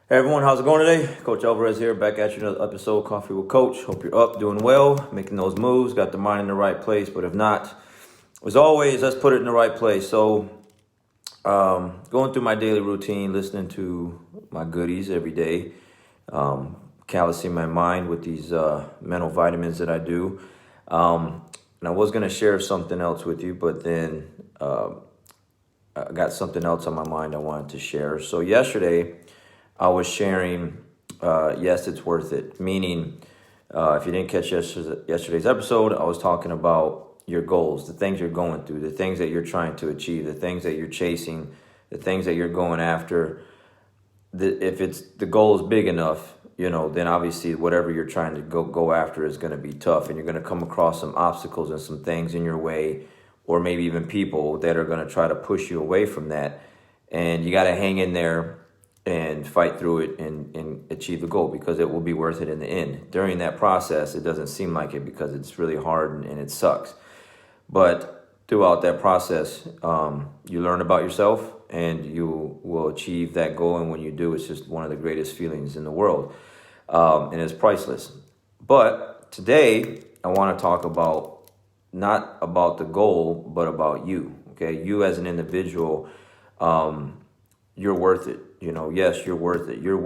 Hey everyone, how's it going today? Coach Alvarez here, back at you another episode, Coffee with Coach. Hope you're up, doing well, making those moves, got the mind in the right place. But if not, as always, let's put it in the right place. So, going through my daily routine, listening to my goodies every day, callousing my mind with these mental vitamins that I do. And I was going to share something else with you, but then I got something else on my mind I wanted to share. So yesterday, I was sharing, yes, it's worth it. Meaning, if you didn't catch yesterday's episode, I was talking about your goals, the things you're going through, the things that you're trying to achieve, the things that you're chasing, the things that you're going after. If it's the goal is big enough, then obviously whatever you're trying to go after is going to be tough, and you're going to come across some obstacles and some things in your way, or maybe even people that are going to try to push you away from that. And you got to hang in there and fight through it and achieve the goal, because it will be worth it in the end. During that process, it doesn't seem like it because it's really hard and it sucks. But throughout that process, you learn about yourself and you will achieve that goal. And when you do, it's just one of the greatest feelings in the world. And it's priceless. But today, I want to talk about not about the goal, but about you. Okay, you as an individual, you're worth it. Yes, you're worth it. You're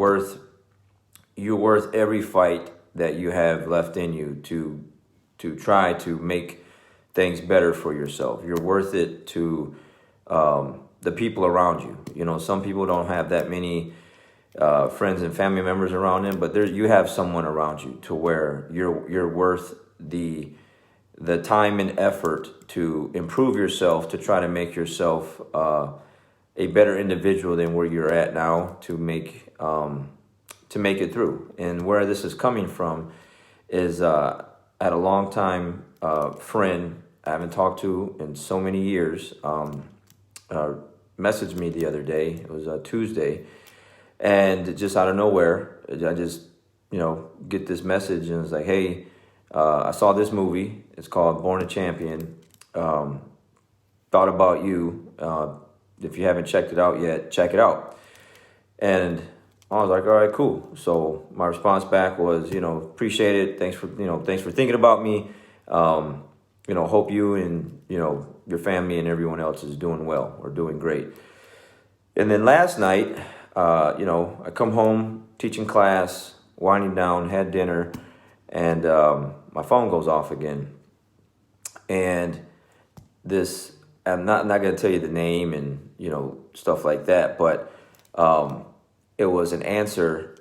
worth every fight that you have left in you to try to make things better for yourself. You're worth it to the people around you. Some people don't have that many friends and family members around them, but you have someone around you to where you're worth the time and effort to improve yourself, to try to make yourself a better individual than where you're at now, to make it through. And where this is coming from is I had a long time friend I haven't talked to in so many years messaged me the other day. It was Tuesday, and just out of nowhere, I just get this message, and it's like, hey, I saw this movie. It's called Born a Champion. Thought about you. If you haven't checked it out yet, check it out. And I was like, all right, cool. So my response back was, appreciate it. Thanks for thinking about me. Hope you and, your family and everyone else is doing well or doing great. And then last night, I come home, teaching class, winding down, had dinner, and my phone goes off again. And I'm not going to tell you the name and, stuff like that, but it was an answer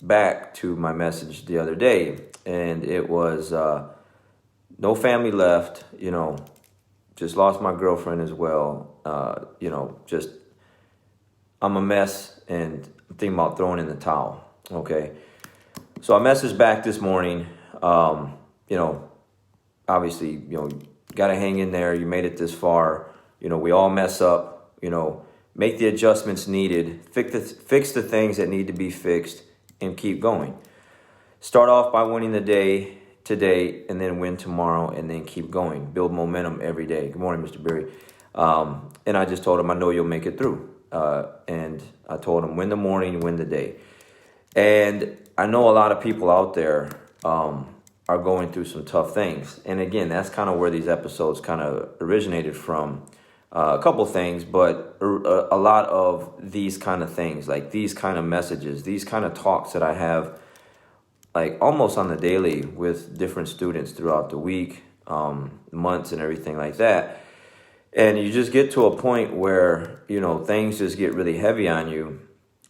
back to my message the other day. And it was, no family left, just lost my girlfriend as well. Just, I'm a mess and I'm thinking about throwing in the towel. Okay. So I messaged back this morning, obviously, got to hang in there. You made it this far. We all mess up, make the adjustments needed, fix the things that need to be fixed, and keep going. Start off by winning the day today, and then win tomorrow, and then keep going. Build momentum every day. Good morning, Mr. Berry. And I just told him, I know you'll make it through. And I told him, win the morning, win the day. And I know a lot of people out there are going through some tough things. And again, that's kind of where these episodes kind of originated from. A couple things, but a lot of these kind of things, like these kind of messages, these kind of talks that I have, like almost on the daily with different students throughout the week, months and everything like that. And you just get to a point where, things just get really heavy on you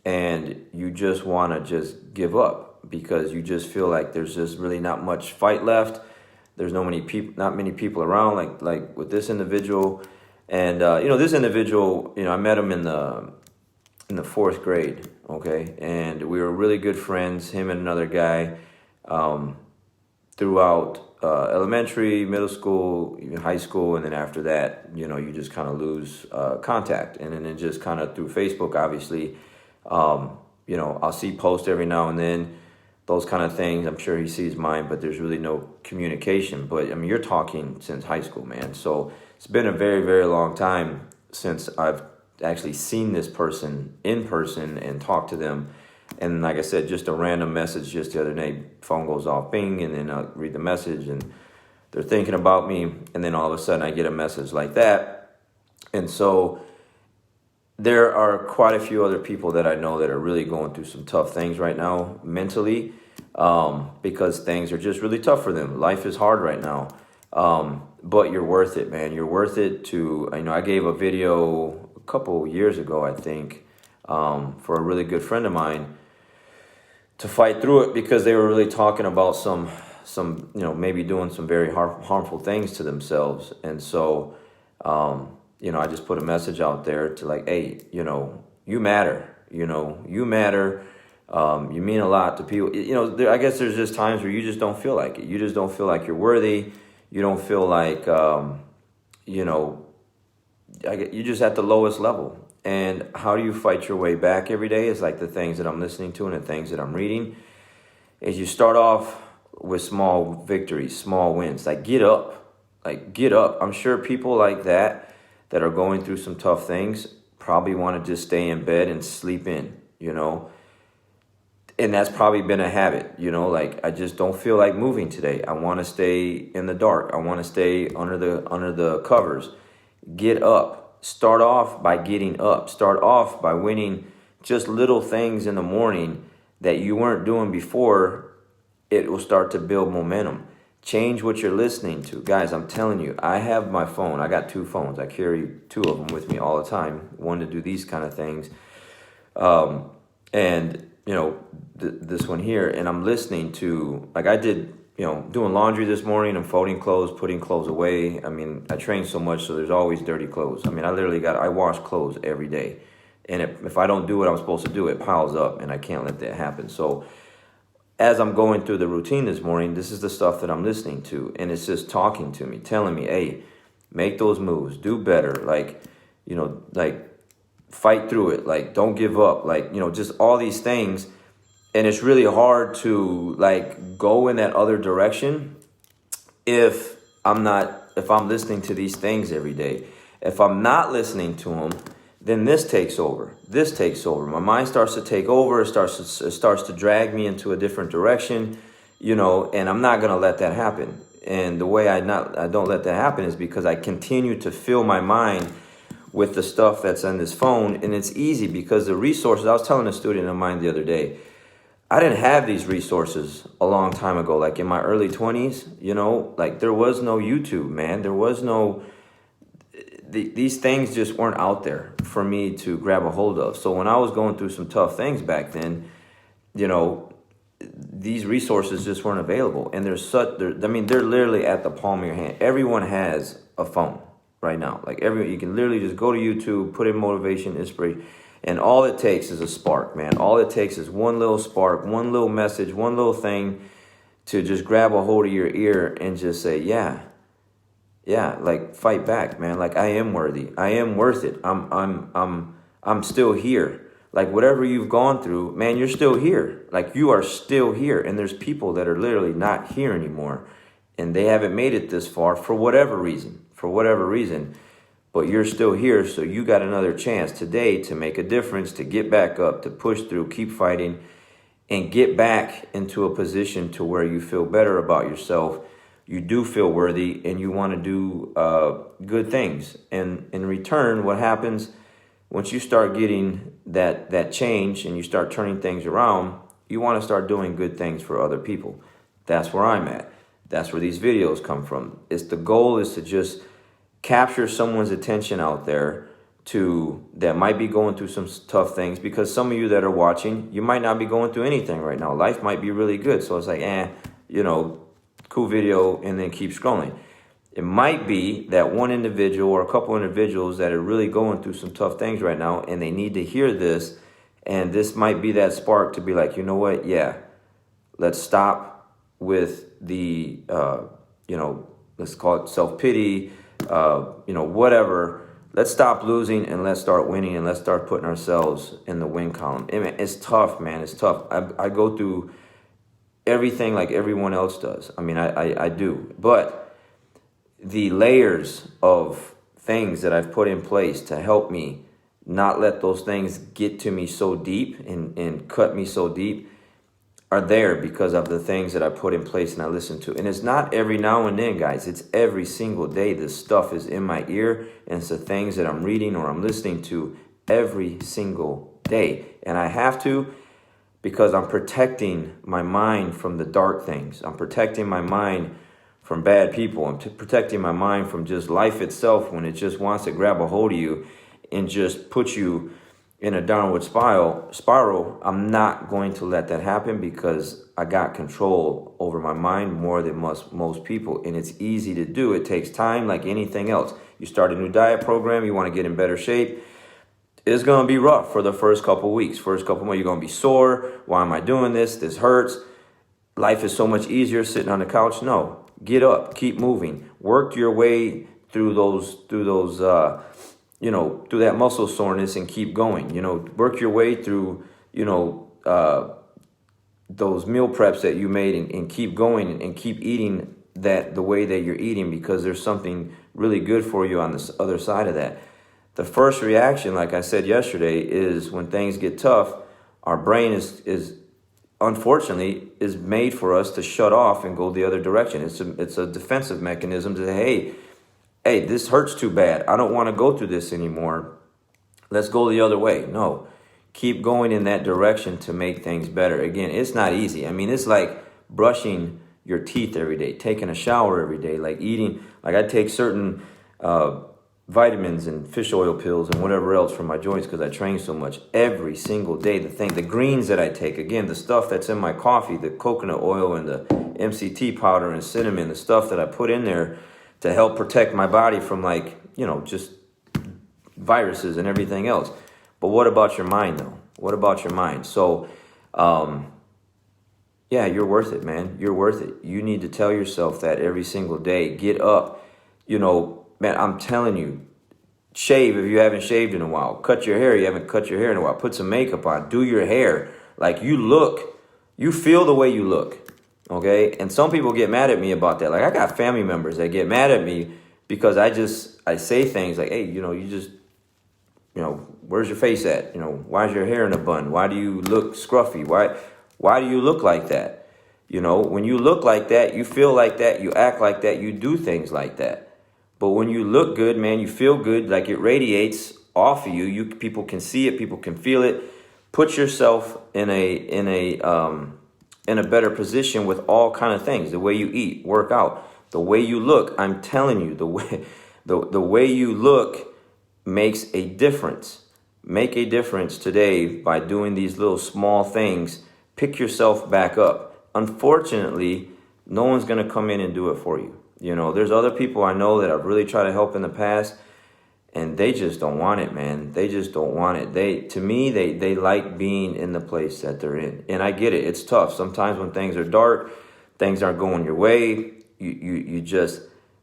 and you just want to just give up, because you just feel like there's just really not much fight left. There's not many people around, like with this individual. And, this individual, I met him in the fourth grade. Okay. And we were really good friends, him and another guy, throughout, elementary, middle school, even high school. And then after that, you just kind of lose, contact. And then just kind of through Facebook, obviously, I'll see posts every now and then, those kind of things. I'm sure he sees mine, but there's really no communication. But you're talking since high school, man. So it's been a very, very long time since I've actually seen this person in person and talked to them. And like I said, just a random message just the other day, phone goes off, bing, and then I'll read the message and they're thinking about me. And then all of a sudden I get a message like that. And so there are quite a few other people that I know that are really going through some tough things right now mentally, because things are just really tough for them. Life is hard right now. But you're worth it, man. You're worth it to, I gave a video a couple years ago, I think, for a really good friend of mine to fight through it, because they were really talking about some maybe doing some very harmful things to themselves. And so, I just put a message out there to like, hey, you matter, you matter. You mean a lot to people. I guess there's just times where you just don't feel like it. You just don't feel like you're worthy. You don't feel like, you're just at the lowest level. And how do you fight your way back every day is like the things that I'm listening to and the things that I'm reading. Is you start off with small victories, small wins. Like get up. I'm sure people like that are going through some tough things probably want to just stay in bed and sleep in, And that's probably been a habit, like I just don't feel like moving today. I want to stay in the dark. I want to stay under the covers. Get up. Start off by getting up. Start off by winning just little things in the morning that you weren't doing before. It will start to build momentum. Change what you're listening to. Guys, I'm telling you, I have my phone. I got 2 phones. I carry 2 of them with me all the time. One to do these kind of things. This one here, and I'm listening to, like I did, doing laundry this morning. I'm folding clothes, putting clothes away. I train so much, so there's always dirty clothes. I wash clothes every day. And if I don't do what I'm supposed to do, it piles up, and I can't let that happen. So as I'm going through the routine this morning, this is the stuff that I'm listening to, and it's just talking to me, telling me, hey, make those moves, do better, fight through it, don't give up, just all these things. And it's really hard to go in that other direction if I'm listening to these things every day. If I'm not listening to them, then this takes over. My mind starts to take over. It starts to drag me into a different direction, and I'm not going to let that happen. And the way I don't let that happen is because I continue to fill my mind with the stuff that's on this phone. And it's easy because the resources, I was telling a student of mine the other day, I didn't have these resources a long time ago, like in my early 20s, there was no YouTube, man. There was no, these things just weren't out there for me to grab a hold of. So when I was going through some tough things back then, these resources just weren't available. And they're literally at the palm of your hand. Everyone has a phone right now. You can literally just go to YouTube, put in motivation, inspiration. And all it takes is a spark, man. All it takes is one little spark, one little message, one little thing to just grab a hold of your ear and just say, yeah, fight back, man. I am worthy. I am worth it. I'm still here. Whatever you've gone through, man, you're still here. You are still here. And there's people that are literally not here anymore. And they haven't made it this far for whatever reason. But you're still here, so you got another chance today to make a difference, to get back up, to push through, keep fighting, and get back into a position to where you feel better about yourself. You do feel worthy, and you want to do good things. And in return, what happens once you start getting that change and you start turning things around, you want to start doing good things for other people. That's where I'm at. That's where these videos come from. The goal is to just capture someone's attention out there that might be going through some tough things, because some of you that are watching, you might not be going through anything right now. Life might be really good. So it's cool video, and then keep scrolling. It might be that one individual or a couple individuals that are really going through some tough things right now, and they need to hear this. And this might be that spark to be like, you know what? Yeah, let's stop with the, let's call it self-pity, whatever. Let's stop losing and let's start winning, and let's start putting ourselves in the win column. It's tough, man. It's tough. I go through everything like everyone else does. I do. But the layers of things that I've put in place to help me not let those things get to me so deep and cut me so deep, are there because of the things that I put in place and I listen to. And it's not every now and then, guys. It's every single day. This stuff is in my ear, and it's the things that I'm reading or I'm listening to every single day. And I have to, because I'm protecting my mind from the dark things. I'm protecting my mind from bad people. I'm protecting my mind from just life itself when it just wants to grab a hold of you and just put you in a downward spiral. I'm not going to let that happen because I got control over my mind more than most people. And it's easy to do. It takes time like anything else. You start a new diet program, you want to get in better shape. It's going to be rough for the first couple weeks. First couple months, you're going to be sore. Why am I doing this? This hurts. Life is so much easier sitting on the couch. No. Get up, keep moving, work your way through through that muscle soreness and keep going. Work your way through, those meal preps that you made and keep going and keep eating that the way that you're eating, because there's something really good for you on the other side of that. The first reaction, like I said yesterday, is when things get tough, our brain is unfortunately is made for us to shut off and go the other direction. It's a defensive mechanism to say, hey, this hurts too bad. I don't want to go through this anymore. Let's go the other way. No, keep going in that direction to make things better. Again, it's not easy. I mean, it's like brushing your teeth every day, taking a shower every day, like eating. Like I take certain vitamins and fish oil pills and whatever else for my joints because I train so much every single day. The greens that I take, again, the stuff that's in my coffee, the coconut oil and the MCT powder and cinnamon, the stuff that I put in there to help protect my body from just viruses and everything else. But what about your mind though? What about your mind? So, yeah, you're worth it, man. You're worth it. You need to tell yourself that every single day. Get up, man, I'm telling you, shave if you haven't shaved in a while. Cut your hair, you haven't cut your hair in a while. Put some makeup on. Do your hair. Like you feel the way you look, okay? And some people get mad at me about that. Like I got family members that get mad at me because I say things like, hey, where's your face at? Why's your hair in a bun? Why do you look scruffy? Why do you look like that? When you look like that, you feel like that, you act like that, you do things like that. But when you look good, man, you feel good, like it radiates off of you. People can see it, people can feel it. Put yourself in a better position with all kind of things. The way you eat, work out, the way you look. I'm telling you, the way you look makes a difference. Make a difference today by doing these little small things. Pick yourself back up. Unfortunately, no one's going to come in and do it for you. There's other people I know that I've really tried to help in the past, and they just don't want it, man. They just don't want it. They like being in the place that they're in. And I get it. It's tough. Sometimes when things are dark, things aren't going your way,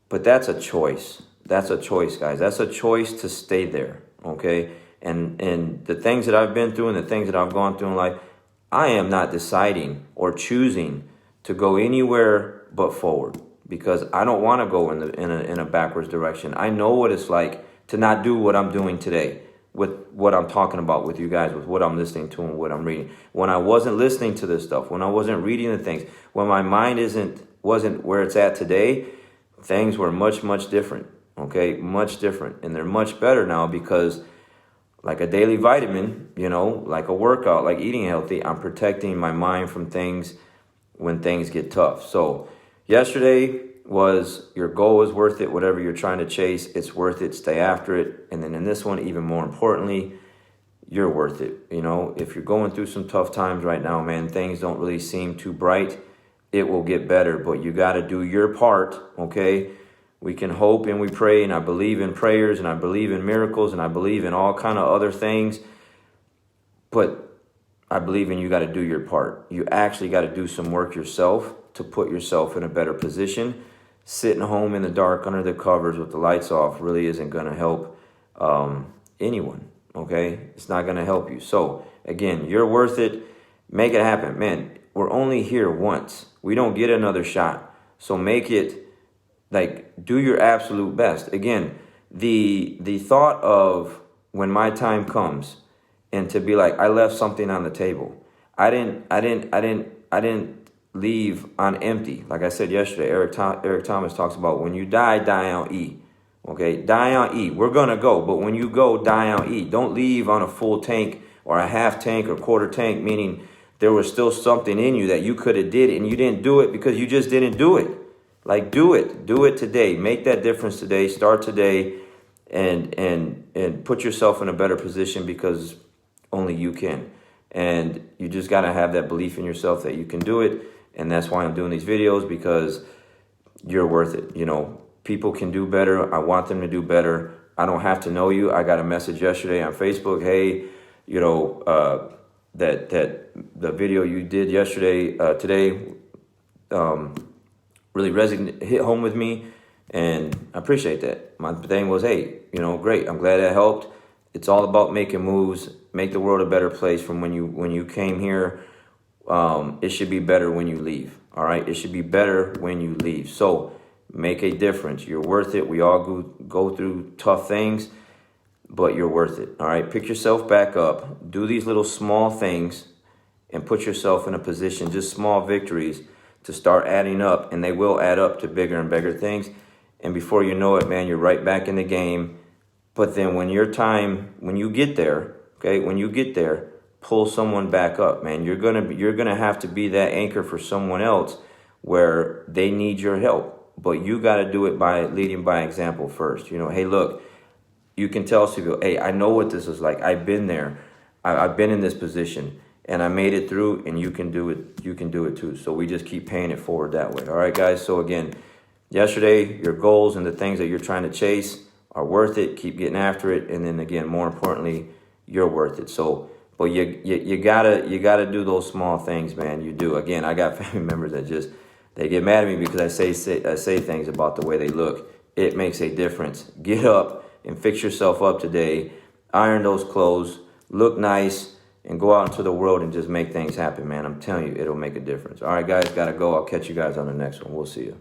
but that's a choice. That's a choice, guys. That's a choice to stay there, okay? And the things that I've been through and the things that I've gone through in life, I am not deciding or choosing to go anywhere but forward, because I don't want to go in a backwards direction. I know what it's like to not do what I'm doing today, with what I'm talking about with you guys, with what I'm listening to and what I'm reading. When I wasn't listening to this stuff, when I wasn't reading the things, when my mind wasn't where it's at today, things were much, much different, okay? Much different. And they're much better now because like a daily vitamin, like a workout, like eating healthy, I'm protecting my mind from things when things get tough. So yesterday was your goal is worth it. Whatever you're trying to chase, it's worth it. Stay after it. And then in this one, even more importantly, you're worth it. If you're going through some tough times right now, man, things don't really seem too bright. It will get better, but you got to do your part, okay? We can hope and we pray, and I believe in prayers, and I believe in miracles, and I believe in all kind of other things. But I believe you got to do your part. You actually got to do some work yourself to put yourself in a better position. Sitting home in the dark under the covers with the lights off really isn't going to help anyone, okay? It's not going to help you. So, again, you're worth it. Make it happen. Man, we're only here once. We don't get another shot. So make it, do your absolute best. Again, the thought of when my time comes, and to be like, I left something on the table. I didn't leave on empty. Like I said yesterday, Eric Thomas talks about when you die on E. Okay, die on E. We're gonna go, but when you go, die on E. Don't leave on a full tank or a half tank or quarter tank, meaning there was still something in you that you could have did and you didn't do it because you just didn't do it. Like, do it today. Make that difference today. Start today, and put yourself in a better position, because only you can. And you just got to have that belief in yourself that you can do it. And that's why I'm doing these videos, because you're worth it. You know, people can do better. I want them to do better. I don't have to know you. I got a message yesterday on Facebook. Hey, you know, that the video you did yesterday, today, really hit home with me. And I appreciate that. My thing was, hey, you know, great. I'm glad that helped. It's all about making moves, make the world a better place from when you came here. It should be better when you leave. All right. It should be better when you leave. So make a difference. You're worth it. We all go through tough things, but you're worth it. All right. Pick yourself back up. Do these little small things and put yourself in a position, just small victories, to start adding up, and they will add up to bigger and bigger things. And before you know it, man, you're right back in the game. But then when you get there, okay, when you get there, pull someone back up, man. You're gonna have to be that anchor for someone else where they need your help. But you got to do it by leading by example first. You know, hey, look, you can tell people, hey, I know what this is like. I've been there. I've been in this position, and I made it through, and you can do it. You can do it too. So we just keep paying it forward that way. All right, guys. So again, yesterday, your goals and the things that you're trying to chase are worth it. Keep getting after it. And then again, more importantly, you're worth it. So, but you gotta do those small things, man. You do. Again, I got family members that they get mad at me because I say things about the way they look. It makes a difference. Get up and fix yourself up today. Iron those clothes. Look nice. And go out into the world and just make things happen, man. I'm telling you, it'll make a difference. All right, guys, gotta go. I'll catch you guys on the next one. We'll see you.